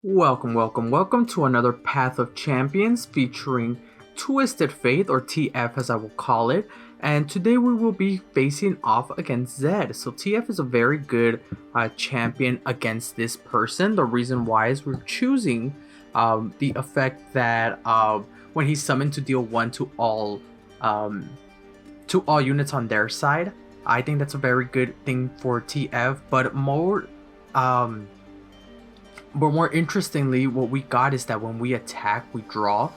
Welcome to another Path of Champions featuring Twisted Fate, or TF as I will call it. And today we will be facing off against Zed. So TF is a very good champion against this person. The reason why is we're choosing the effect that when he's summoned to deal 1 to all units on their side. I think that's a very good thing for TF, but more interestingly, what we got is that when we attack, we draw.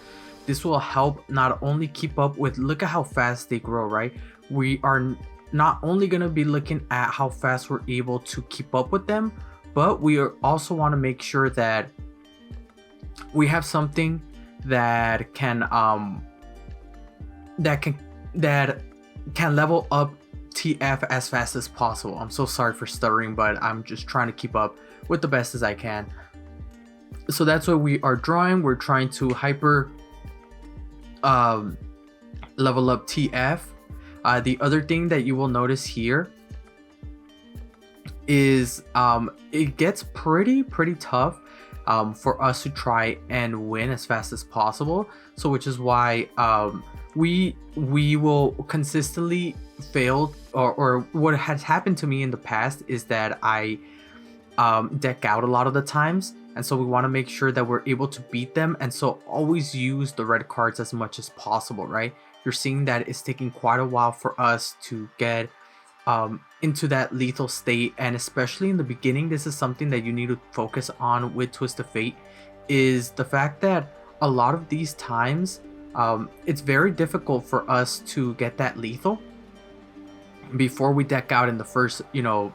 This will help not only keep up with, look at how fast they grow, right? We are not only going to be looking at how fast we're able to keep up with them, but we also want to make sure that we have something that can level up TF as fast as possible. I'm so sorry for stuttering, but I'm just trying to keep up with the best as I can. So that's what we are drawing. We're trying to hyper level up TF. The other thing that you will notice here is it gets pretty tough for us to try and win as fast as possible. So which is why we will consistently fail, or what has happened to me in the past is that I deck out a lot of the times, and so we want to make sure that we're able to beat them, and so always use the red cards as much as possible, right? You're seeing that it's taking quite a while for us to get into that lethal state, and especially in the beginning, this is something that you need to focus on with Twist of Fate, is the fact that a lot of these times it's very difficult for us to get that lethal before we deck out in the first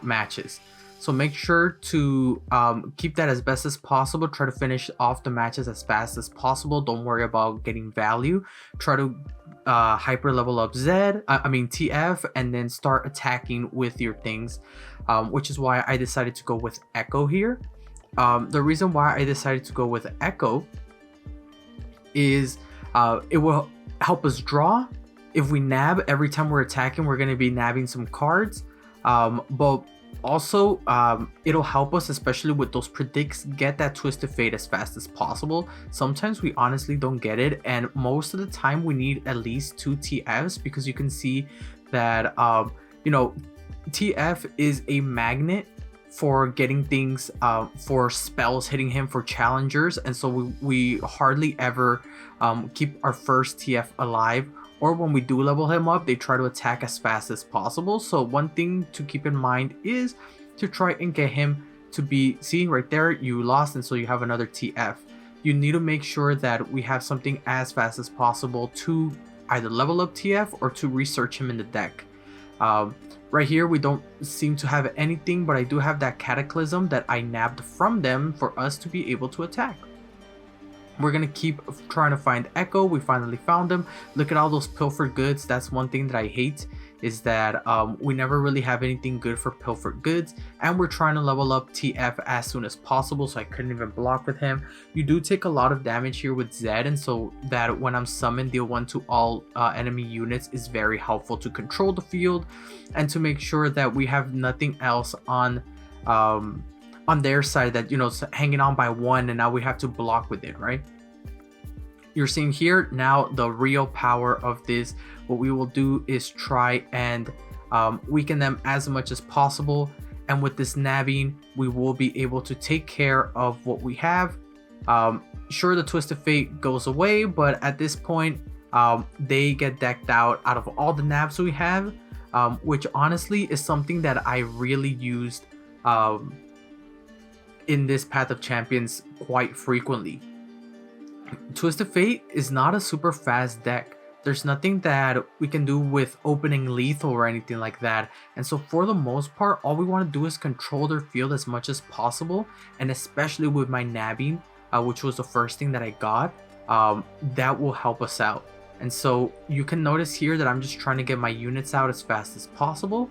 matches. So make sure to keep that as best as possible. Try to finish off the matches as fast as possible. Don't worry about getting value. Try to hyper level up TF, and then start attacking with your things, which is why I decided to go with Echo here. The reason why I decided to go with Echo is it will help us draw. If we nab every time we're attacking, we're going to be nabbing some cards, but also it'll help us, especially with those predicts, get that Twist of Fate as fast as possible. Sometimes we honestly don't get it, and most of the time we need at least 2 TFs, because you can see that TF is a magnet for getting things, for spells hitting him, for challengers, and so we hardly ever keep our first TF alive, or when we do level him up, they try to attack as fast as possible. So one thing to keep in mind is to try and get him to be, see right there, you lost, and so you have another TF. You need to make sure that we have something as fast as possible to either level up TF or to research him in the deck. Right here we don't seem to have anything, but I do have that Cataclysm that I nabbed from them for us to be able to attack. We're gonna keep trying to find Echo. We finally found him. Look at all those pilfered goods. That's one thing that I hate, is that we never really have anything good for pilfered goods, and we're trying to level up TF as soon as possible, so I couldn't even block with him. You do take a lot of damage here with Zed, and so that when I'm summoned, deal 1 to all enemy units is very helpful to control the field and to make sure that we have nothing else on their side that hanging on by 1, and now we have to block with it, right? You're seeing here now the real power of this. What we will do is try and weaken them as much as possible, and with this nabbing we will be able to take care of what we have. Sure, the Twist of Fate goes away, but at this point they get decked out of all the nabs we have, which honestly is something that I really used in this Path of Champions quite frequently. Twist of Fate is not a super fast deck. There's nothing that we can do with opening lethal or anything like that, and so for the most part all we want to do is control their field as much as possible, and especially with my nabbing, which was the first thing that I got, that will help us out. And so you can notice here that I'm just trying to get my units out as fast as possible,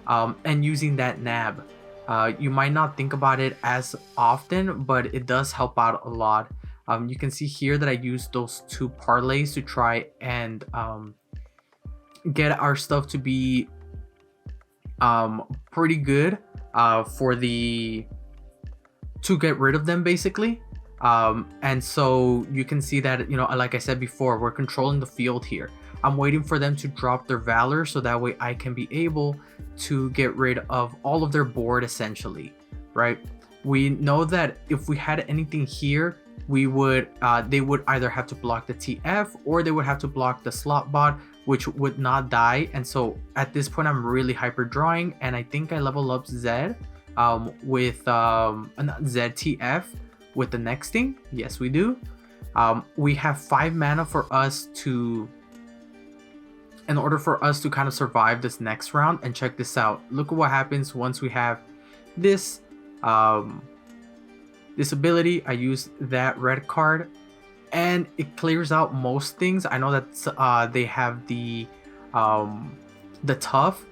and using that nab. You might not think about it as often, but it does help out a lot. You can see here that I used those 2 parlays to try and get our stuff to be pretty good to get rid of them, basically. And so you can see that, you know, like I said before, we're controlling the field here. I'm waiting for them to drop their valor so that way I can be able to get rid of all of their board essentially, right? We know that if we had anything here, we would they would either have to block the TF or they would have to block the slot bot, which would not die. And so at this point I'm really hyper drawing, and I think I level up Zed with not ZTF with the next thing. Yes, we do. We have 5 mana for us to, in order for us to kind of survive this next round. And check this out, look at what happens once we have this this ability. I use that red card and it clears out most things. I know that they have the tough,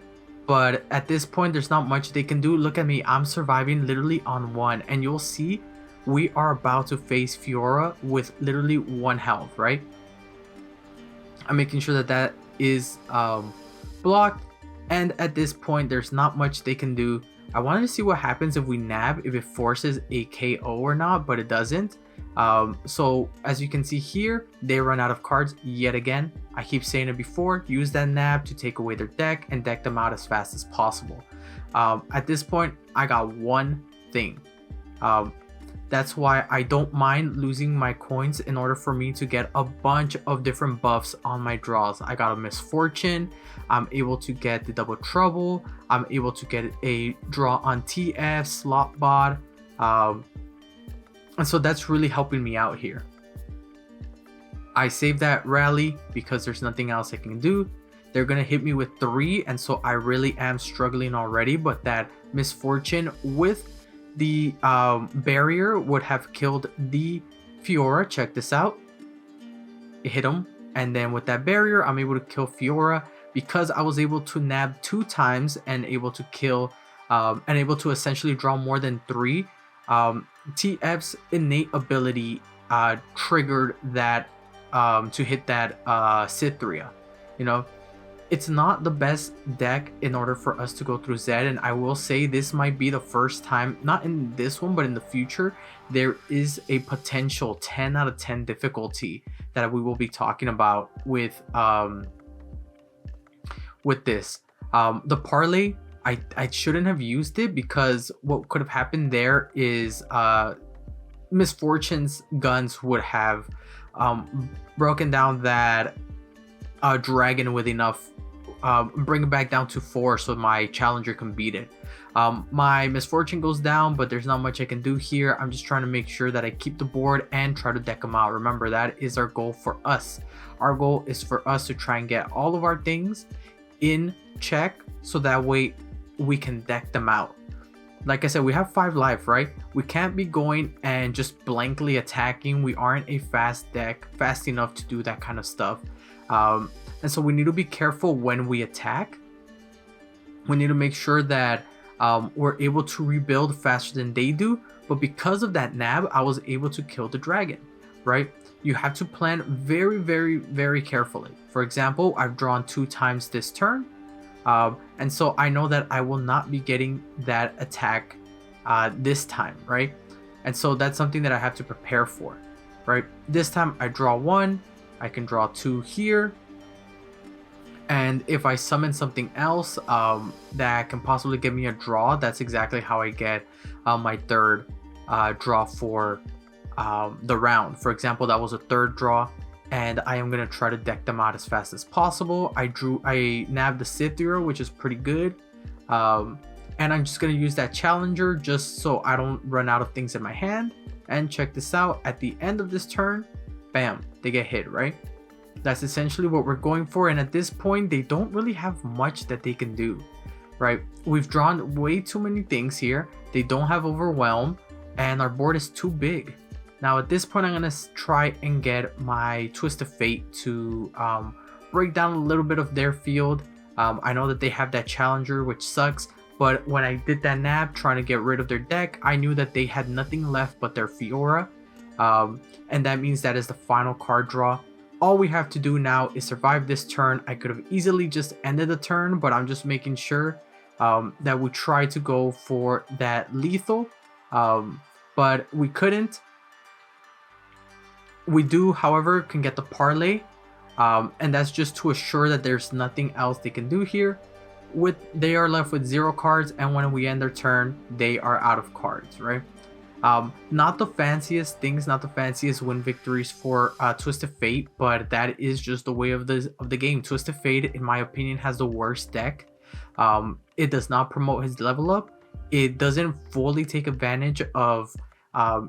but at this point there's not much they can do. Look at me, I'm surviving literally on 1, and you'll see we are about to face Fiora with literally 1 health, right? I'm making sure that that is blocked, and at this point there's not much they can do. I wanted to see what happens if we nab, if it forces a KO or not, but it doesn't. So as you can see here, they run out of cards yet again. I keep saying it before, use that nab to take away their deck and deck them out as fast as possible. At this point I got one thing. That's why I don't mind losing my coins in order for me to get a bunch of different buffs on my draws. I got a Misfortune, I'm able to get the Double Trouble, I'm able to get a draw on TF, Slot Bot, and so that's really helping me out here. I saved that rally because there's nothing else I can do. They're gonna hit me with 3, and so I really am struggling already, but that Misfortune with the barrier would have killed the Fiora. Check this out, it hit him, and then with that barrier I'm able to kill Fiora because I was able to nab 2 times and able to kill and able to essentially draw more than 3. TF's innate ability triggered that to hit that Cythria. You know, it's not the best deck in order for us to go through Zed, and I will say this might be the first time, not in this one but in the future, there is a potential 10 out of 10 difficulty that we will be talking about with this. The parlay, I shouldn't have used it because what could have happened there is Misfortune's guns would have broken down that dragon with enough, bring it back down to 4 so my challenger can beat it. My Misfortune goes down, but there's not much I can do here. I'm just trying to make sure that I keep the board and try to deck them out. Remember, that is our goal for us. Our goal is for us to try and get all of our things in check so that way we can deck them out. Like I said, we have 5 life, right? We can't be going and just blankly attacking. We aren't a fast deck, fast enough to do that kind of stuff. And so we need to be careful when we attack. We need to make sure that we're able to rebuild faster than they do. But because of that nab, I was able to kill the dragon, right? You have to plan very, very, very carefully. For example, I've drawn 2 times this turn. And so I know that I will not be getting that attack this time, right? And so that's something that I have to prepare for, right? This time I draw 1, I can draw 2 here. And if I summon something else that can possibly give me a draw, that's exactly how I get my 3rd draw for the round. For example, that was a 3rd draw, and I am going to try to deck them out as fast as possible. I nabbed the Cythera, which is pretty good. And I'm just going to use that challenger just so I don't run out of things in my hand. And check this out, at the end of this turn, bam, they get hit, right? That's essentially what we're going for, and at this point they don't really have much that they can do, right? We've drawn way too many things here. They don't have Overwhelm, and our board is too big. Now at this point I'm gonna try and get my Twist of Fate to break down a little bit of their field. I know that they have that challenger, which sucks, but when I did that nab trying to get rid of their deck, I knew that they had nothing left but their Fiora, and that means that is the final card draw. All we have to do now is survive this turn. I could have easily just ended the turn, but I'm just making sure that we try to go for that lethal, but we couldn't. We do, however, can get the parlay, and that's just to assure that there's nothing else they can do here. They are left with 0 cards, and when we end their turn, they are out of cards, right? Not the fanciest things, not the fanciest win victories for Twisted Fate, but that is just the way of the game. Twisted Fate, in my opinion, has the worst deck. It does not promote his level up. It doesn't fully take advantage of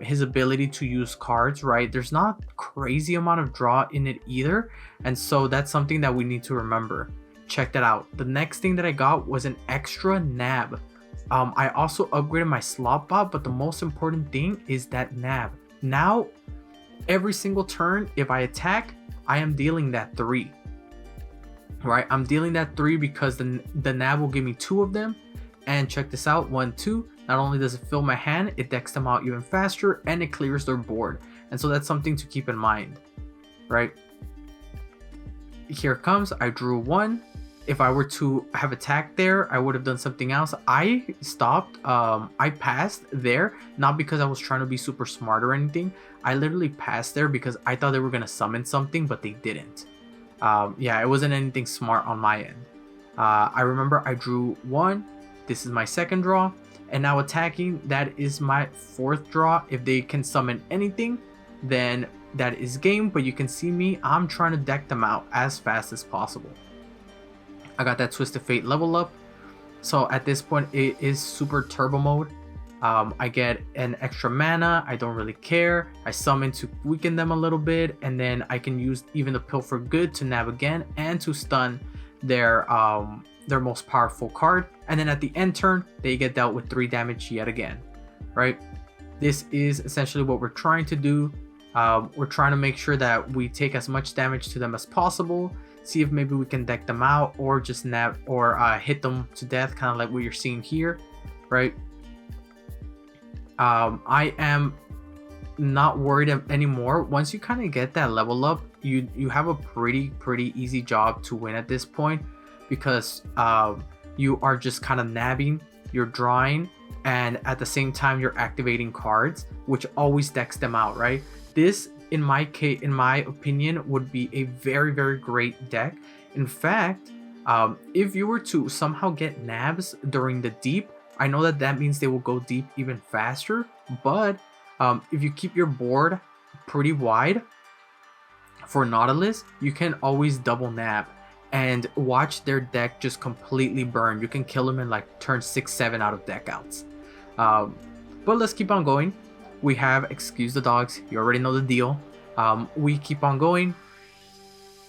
his ability to use cards, right? There's not crazy amount of draw in it either, and so that's something that we need to remember. Check that out. The next thing that I got was an extra nab. I also upgraded my slot bot, but the most important thing is that nab. Now, every single turn, if I attack, I am dealing that 3. Right? I'm dealing that 3 because the nab will give me 2 of them. And check this out, 1, 2. Not only does it fill my hand, it decks them out even faster, and it clears their board. And so that's something to keep in mind, right? Here it comes. I drew 1. If I were to have attacked there, I would have done something else. I stopped. I passed there, not because I was trying to be super smart or anything. I literally passed there because I thought they were going to summon something, but they didn't. Yeah, it wasn't anything smart on my end. I remember I drew 1. This is my second draw. And now attacking, that is my 4th draw. If they can summon anything, then that is game. But you can see me, I'm trying to deck them out as fast as possible. I got that Twisted Fate level up. So at this point, it is super turbo mode. I get an extra mana. I don't really care. I summon to weaken them a little bit. And then I can use even the Pill for Good to nab again and to stun their most powerful card. And then at the end turn, they get dealt with 3 damage yet again, right? This is essentially what we're trying to do. We're trying to make sure that we take as much damage to them as possible. See if maybe we can deck them out or just nab or hit them to death, kind of like what you're seeing here, right? I am not worried anymore. Once you kind of get that level up, you have a pretty easy job to win at this point, because you are just kind of nabbing, you're drawing, and at the same time you're activating cards, which always decks them out, right? This, in my opinion, would be a very great deck. In fact, if you were to somehow get nabs during the deep, I know that means they will go deep even faster, but if you keep your board pretty wide for Nautilus, you can always double nab and watch their deck just completely burn. You can kill them in like turn 6, 7 out of deck outs. But let's keep on going. We have, excuse the dogs, you already know the deal. We keep on going.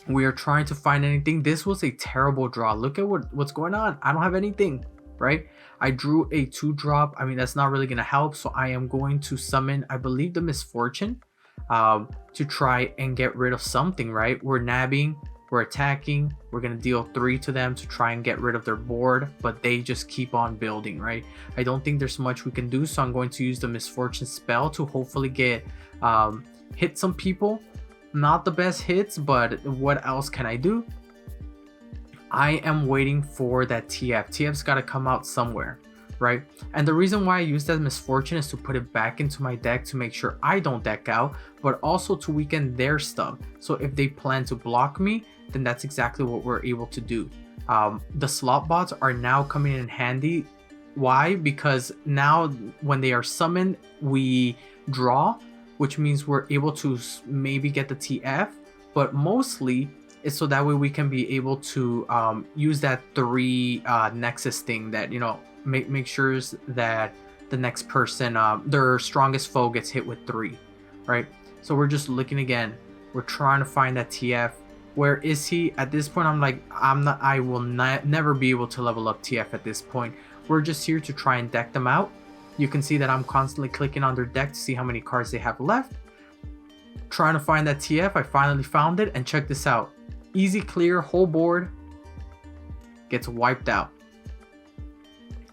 We are trying to find anything. This was a terrible draw. Look at what's going on. I don't have anything, right? I drew a 2-drop. I mean, that's not really going to help. So I am going to summon, I believe, the Misfortune to try and get rid of something, right? We're nabbing, we're attacking, we're going to deal 3 to them to try and get rid of their board, but they just keep on building, right? I don't think there's much we can do, so I'm going to use the Misfortune spell to hopefully get hit some people. Not the best hits, but what else can I do? I am waiting for that TF. TF's got to come out somewhere, right? And the reason why I use that Misfortune is to put it back into my deck to make sure I don't deck out, but also to weaken their stuff. So if they plan to block me, then that's exactly what we're able to do. The slot bots are now coming in handy. Why? Because now when they are summoned, we draw, which means we're able to maybe get the TF, but mostly it's so that way we can be able to use that 3 nexus thing that, you know, make sure that the next person, their strongest foe gets hit with 3, right? So we're just looking again. We're trying to find that TF. Where is he? At this point, I will never be able to level up TF at this point. We're just here to try and deck them out. You can see that I'm constantly clicking on their deck to see how many cards they have left. Trying to find that TF. I finally found it, and check this out. Easy clear, whole board gets wiped out.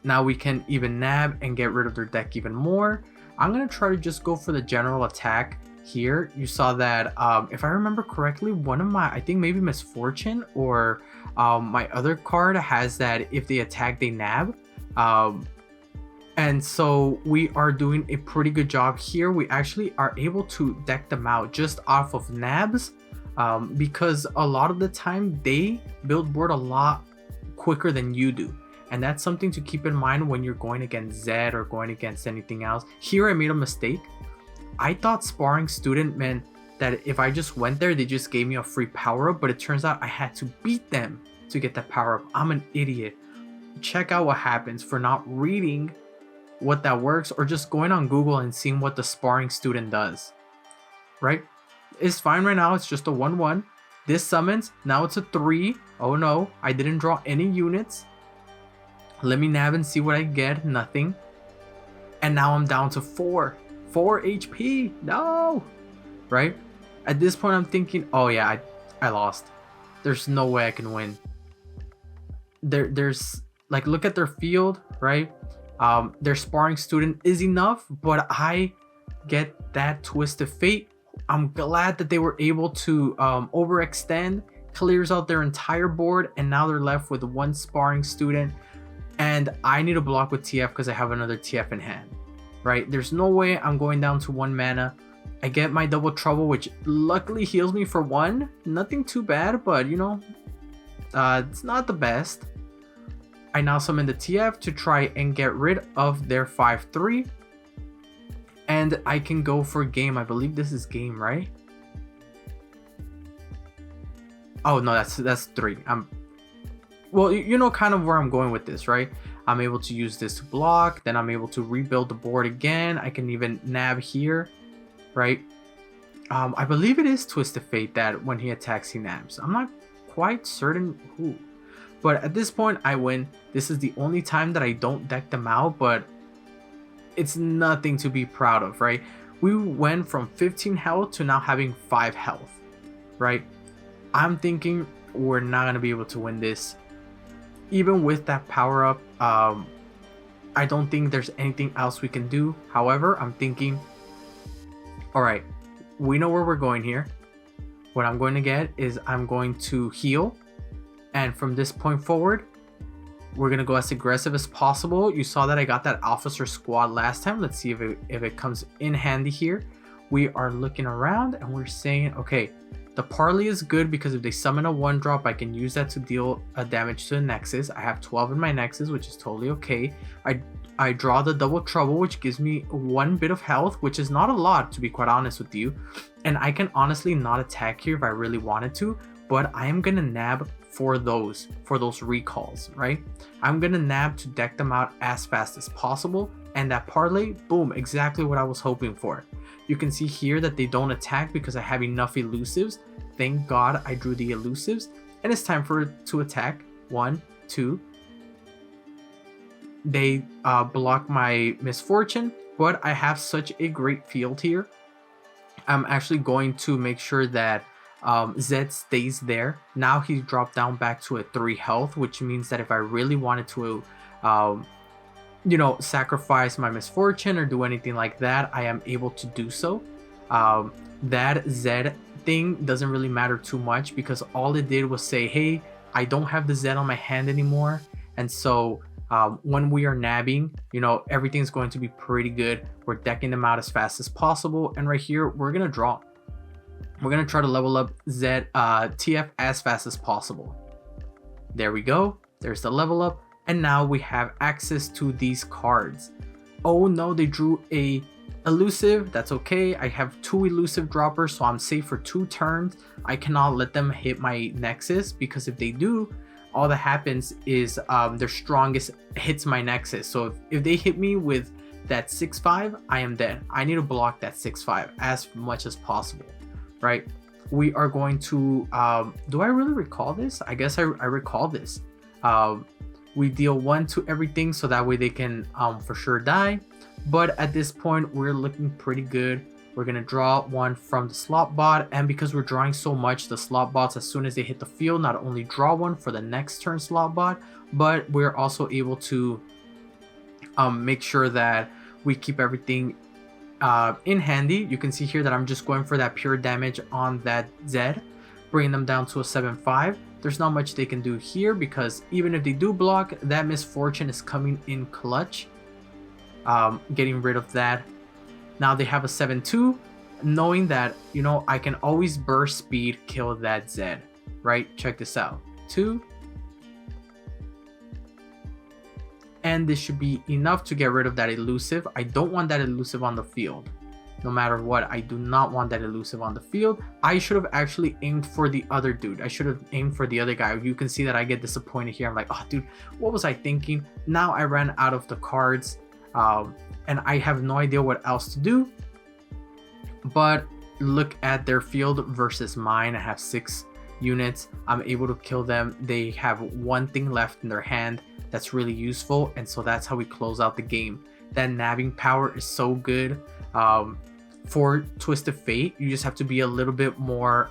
Now we can even nab and get rid of their deck even more. I'm going to try to just go for the general attack here. You saw that, if I remember correctly, one of my, I think maybe Misfortune or my other card has that if they attack, they nab. And so we are doing a pretty good job here. We actually are able to deck them out just off of nabs, because a lot of the time they build board a lot quicker than you do. And that's something to keep in mind when you're going against Zed or going against anything else. Here I made a mistake. I thought sparring student meant that if I just went there, they just gave me a free power up, but it turns out I had to beat them to get that power up. I'm an idiot. Check out what happens for not reading what that works or just going on Google and seeing what the sparring student does, right? It's fine right now. It's just a 1-1. This summons. Now it's a 3. Oh no, I didn't draw any units. Let me nab and see what I get. Nothing. And now I'm down to 4 HP. No, right? At this point I'm thinking, oh yeah, I lost. There's no way I can win. There's like, look at their field, right? Their sparring student is enough, but I get that twist of fate. I'm glad that they were able to overextend, clears out their entire board, and now they're left with 1 sparring student. And I need to block with TF because I have another TF in hand, right? There's no way I'm going down to 1 mana. I get my double trouble, which luckily heals me for 1. Nothing too bad, but you know, it's not the best. I now summon the TF to try and get rid of their 5/3. And I can go for game. I believe this is game, right? Oh no, that's 3. Well, you know kind of where I'm going with this, right? I'm able to use this to block, then I'm able to rebuild the board again. I can even nab here, right? I believe it is Twist of Fate that when he attacks he nabs. I'm not quite certain who. But at this point, I win. This is the only time that I don't deck them out, but it's nothing to be proud of, right? We went from 15 health to now having 5 health, right? I'm thinking we're not going to be able to win this. Even with that power up, I don't think there's anything else we can do. However, I'm thinking, all right, we know where we're going here. What I'm going to get is I'm going to heal. And from this point forward, we're going to go as aggressive as possible. You saw that I got that officer squad last time. Let's see if it comes in handy here. We are looking around and we're saying, okay, the parley is good because if they summon a 1-drop, I can use that to deal a damage to the Nexus. I have 12 in my Nexus, which is totally okay. I draw the double trouble, which gives me 1 bit of health, which is not a lot, to be quite honest with you. And I can honestly not attack here if I really wanted to, but I am going to nab for those recalls, right? I'm gonna nab to deck them out as fast as possible, and that parlay, boom, exactly what I was hoping for. You can see here that they don't attack because I have enough elusives. Thank God I drew the elusives, and it's time for it to attack. 1, 2. They block my misfortune, but I have such a great field here. I'm actually going to make sure that Zed stays there. Now he's dropped down back to a 3 health, which means that if I really wanted to you know, sacrifice my misfortune or do anything like that, I am able to do so. That Zed thing doesn't really matter too much because all it did was say, hey, I don't have the Zed on my hand anymore, and so when we are nabbing, you know, everything's going to be pretty good. We're decking them out as fast as possible, and right here we're gonna draw. We're going to try to level up Zed TF as fast as possible. There we go. There's the level up. And now we have access to these cards. Oh no, they drew a elusive. That's okay. I have 2 elusive droppers, so I'm safe for 2 turns. I cannot let them hit my Nexus because if they do, all that happens is their strongest hits my Nexus. So if they hit me with that 6/5, I am dead. I need to block that 6/5 as much as possible. Right, we are going to do I really recall this? I guess I recall this. We deal 1 to everything so that way they can for sure die, but at this point we're looking pretty good. We're gonna draw 1 from the slot bot, and because we're drawing so much, the slot bots, as soon as they hit the field, not only draw 1 for the next turn slot bot, but we're also able to make sure that we keep everything in handy. You can see here that I'm just going for that pure damage on that Zed, bringing them down to a 7/5. There's not much they can do here because even if they do block, that misfortune is coming in clutch. getting rid of that. Now they have a 7-2, knowing that, you know, I can always burst speed, kill that Zed, right? Check this out. 2. And this should be enough to get rid of that elusive. I don't want that elusive on the field. No matter what, I do not want that elusive on the field. I should have actually aimed for the other dude. I should have aimed for the other guy. You can see that I get disappointed here. I'm like, oh dude, what was I thinking? Now I ran out of the cards, and I have no idea what else to do. But look at their field versus mine. I have 6 units. I'm able to kill them. They have 1 thing left in their hand that's really useful, and so that's how we close out the game. That nabbing power is so good. For Twisted Fate, you just have to be a little bit more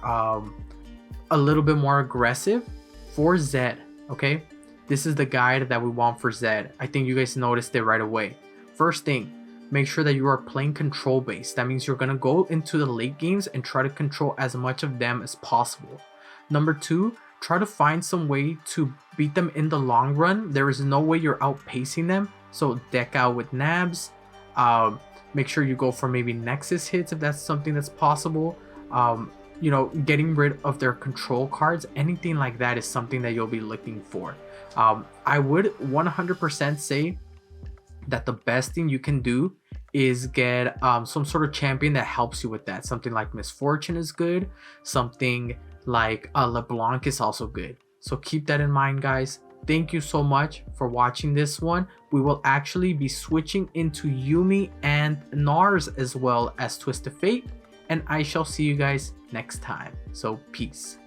aggressive. For Zed, okay, this is the guide that we want for Zed. I think you guys noticed it right away. First thing, make sure that you are playing control based. That means you're gonna go into the late games and try to control as much of them as possible. Number 2, try to find some way to beat them in the long run. There is no way you're outpacing them, so deck out with nabs. Make sure you go for maybe Nexus hits if that's something that's possible. You know, getting rid of their control cards, anything like that is something that you'll be looking for. I would 100% say that the best thing you can do is get some sort of champion that helps you with that. Something like Misfortune is good. Something like LeBlanc is also good. So keep that in mind, guys. Thank you so much for watching this one. We will actually be switching into Yuumi and Nars as well as Twisted Fate, and I shall see you guys next time. So peace.